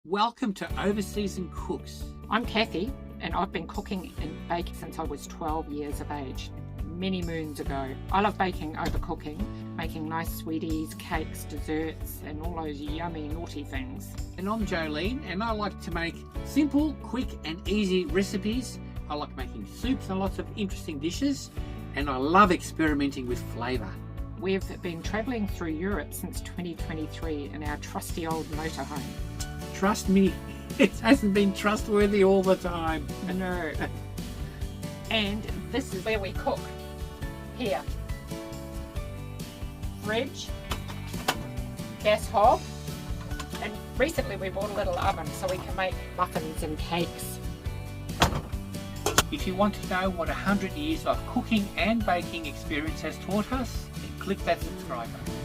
Welcome to Overseasoned Cooks. I'm Kathy, and I've been cooking and baking since I was 12 years of age, many moons ago. I love baking over cooking, making nice sweeties, cakes, desserts, and all those yummy, naughty things. And I'm Jolene, and I like to make simple, quick, and easy recipes. I like making soups and lots of interesting dishes, and I love experimenting with flavour. We've been travelling through Europe since 2023 in our trusty old motorhome. Trust me, it hasn't been trustworthy all the time. No. And this is where we cook. Here. Fridge. Gas hob. And recently we bought a little oven so we can make muffins and cakes. If you want to know what 100 years of cooking and baking experience has taught us, then click that subscribe button.